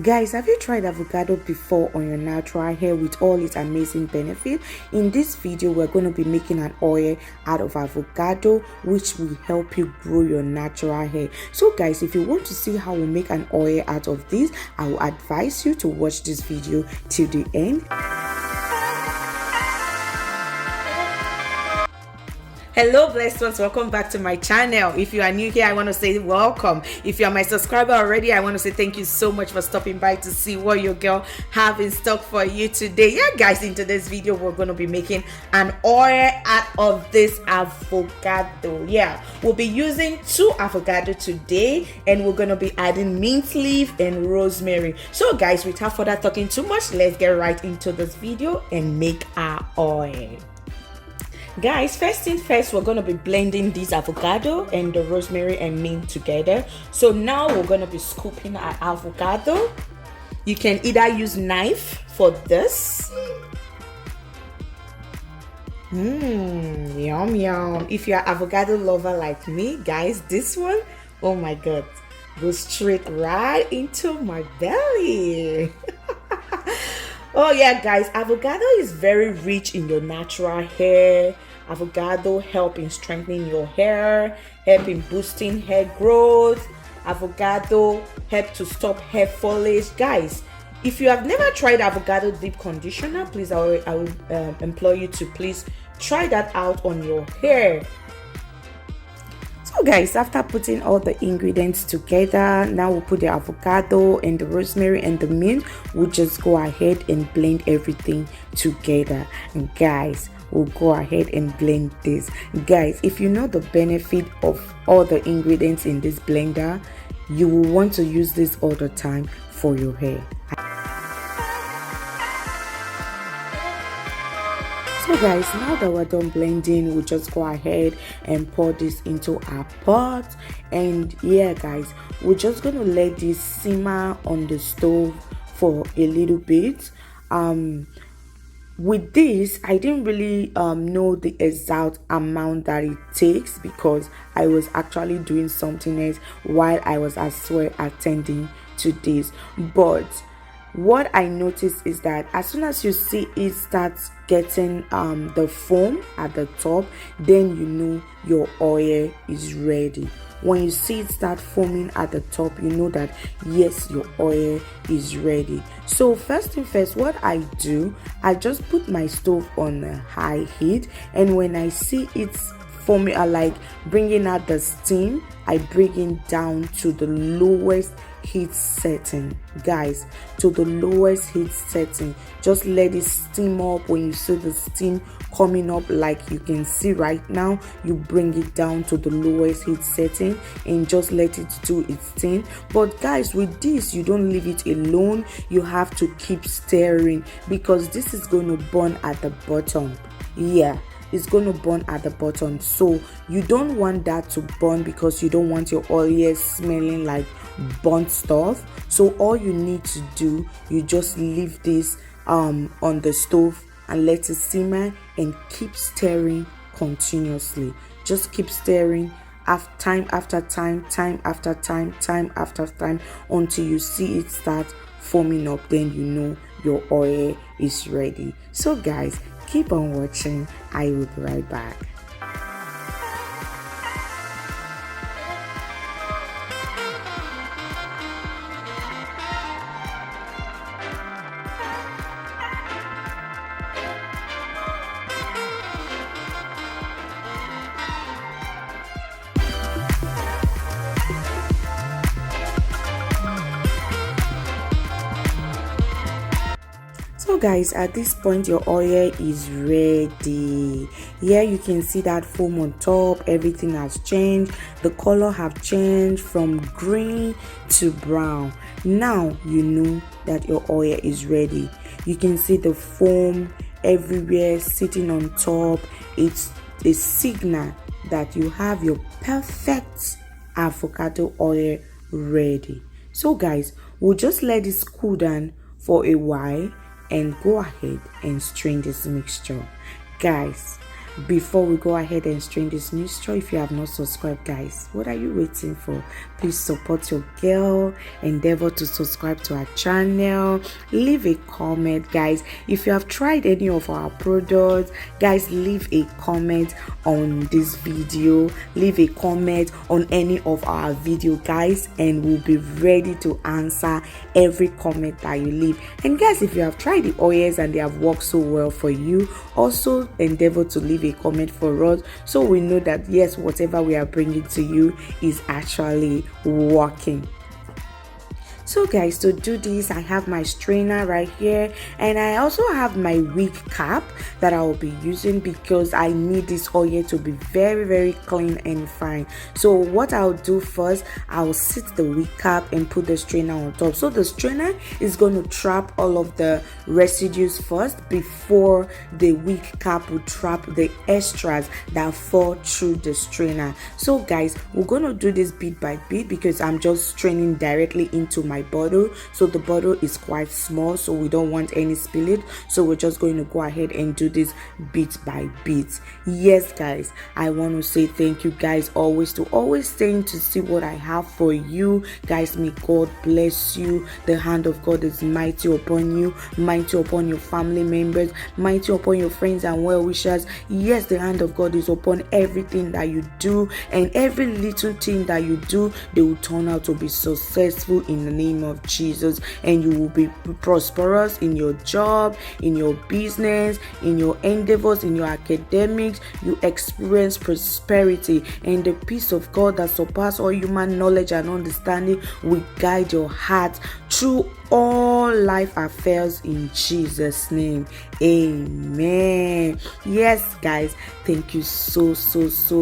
Guys, have you tried avocado before on your natural hair with all its amazing benefits? In this video, we're going to be making an oil out of avocado, which will help you grow your natural hair. So guys, if you want to see how we make an oil out of this, I will advise you to watch this video till the end. Hello blessed ones, welcome back to my channel. If you are new here, I want to say welcome. If you are my subscriber already, I want to say thank you so much for stopping by to see what your girl have in stock for you today. Yeah guys, in today's video we're going to be making an oil out of this avocado. Yeah, we'll be using 2 avocado today, and we're going to be adding mint leaf and rosemary. So guys, without further talking too much, let's get right into this video and make our oil. Guys, first thing first, we're going to be blending this avocado and the rosemary and mint together. So now we're going to be scooping our avocado. You can either use knife for this. Yum yum. If you're an avocado lover like me, guys, this one, oh my god, goes straight right into my belly. Oh yeah guys, avocado is very rich in your natural hair. Avocado help in strengthening your hair, help in boosting hair growth. Avocado help to stop hair foliage. Guys, if you have never tried avocado deep conditioner, please I will implore you to please try that out on your hair. So guys, after putting all the ingredients together, now we'll put the avocado and the rosemary and the mint. We'll just go ahead and blend everything together. And guys, we'll go ahead and blend this. Guys, if you know the benefit of all the ingredients in this blender, you will want to use this all the time for your hair. So guys, now that we're done blending, we'll just go ahead and pour this into our pot. And yeah guys, we're just gonna let this simmer on the stove for a little bit. With this, I didn't really know the exact amount that it takes, because I was actually doing something else while I was as well attending to this. But what I noticed is that as soon as you see it starts getting the foam at the top, then you know your oil is ready. When you see it start foaming at the top, you know that yes, your oil is ready. So first thing first, what I do, I just put my stove on a high heat, and when I see it's foaming, like bringing out the steam, I bring it down to the lowest heat setting. Guys, to the lowest heat setting, just let it steam up. When you see the steam coming up like you can see right now, you bring it down to the lowest heat setting and just let it do its thing. But guys, with this, you don't leave it alone. You have to keep stirring, because this is going to burn at the bottom. Yeah, it's going to burn at the bottom. So you don't want that to burn, because you don't want your oil smelling like burnt stuff. So all you need to do, you just leave this on the stove and let it simmer, and keep stirring continuously. Just keep stirring time after time after time after time until you see it start foaming up. Then you know your oil is ready. So guys, keep on watching. I will be right back. So guys, at this point your oil is ready. Here you can see that foam on top. Everything has changed. The color have changed from green to brown. Now you know that your oil is ready. You can see the foam everywhere sitting on top. It's a signal that you have your perfect avocado oil ready. So guys, we'll just let this cool down for a while and go ahead and strain this mixture. Guys, before we go ahead and strain this mixture, if you have not subscribed, guys, what are you waiting for? Please support your girl. Endeavor to subscribe to our channel. Leave a comment, guys. If you have tried any of our products, guys, leave a comment on this video. Leave a comment on any of our video, guys, and we'll be ready to answer every comment that you leave. And guys, if you have tried the oils and they have worked so well for you, also endeavor to leave a comment for us, so we know that yes, whatever we are bringing to you is actually working. So guys, to do this, I have my strainer right here, and I also have my wig cap that I will be using because I need this oil to be very clean and fine. So what I'll do first, I'll sit the wig cap and put the strainer on top. So the strainer is going to trap all of the residues first before the wig cap will trap the extras that fall through the strainer. So guys, we're going to do this bit by bit because I'm just straining directly into my bottle. So the bottle is quite small, so we don't want any spillage, so we're just going to go ahead and do this bit by bit. Yes guys, I want to say thank you guys always staying to see what I have for you guys. May God bless you. The hand of God is mighty upon you, mighty upon your family members, mighty upon your friends and well wishers. Yes, the hand of God is upon everything that you do, and every little thing that you do, they will turn out to be successful in the name of Jesus, and you will be prosperous in your job, in your business, in your endeavors, in your academics. You experience prosperity, and the peace of God that surpasses all human knowledge and understanding will guide your heart through all life affairs in Jesus' name. Amen. Yes guys, thank you so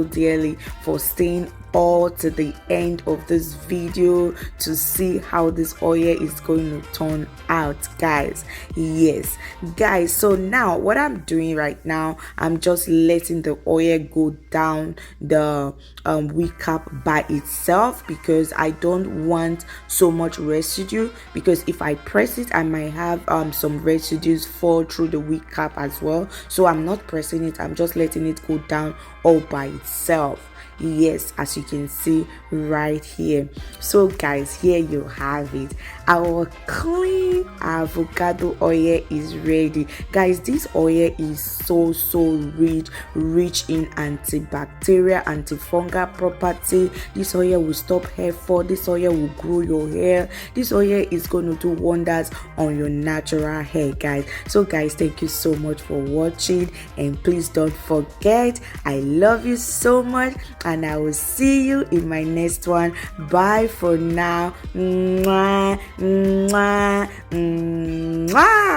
dearly for staying all to the end of this video to see how this oil is going to turn out, guys. Yes guys, so now what I'm doing right now, I'm just letting the oil go down the wig cap by itself because I don't want so much residue, because if I press it I might have some residues fall through the wig cap as well. So I'm not pressing it, I'm just letting it go down all by itself. Yes, as you can see right here. So guys, here you have it. Our clean avocado oil is ready, guys. This oil is so rich in antibacterial, antifungal property. This oil will stop hair fall. This oil will grow your hair. This oil is going to do wonders on your natural hair, guys. So guys, thank you so much for watching, and please don't forget, I love you so much, and I will see you in my next one. Bye for now. Mwah, mwah, mwah.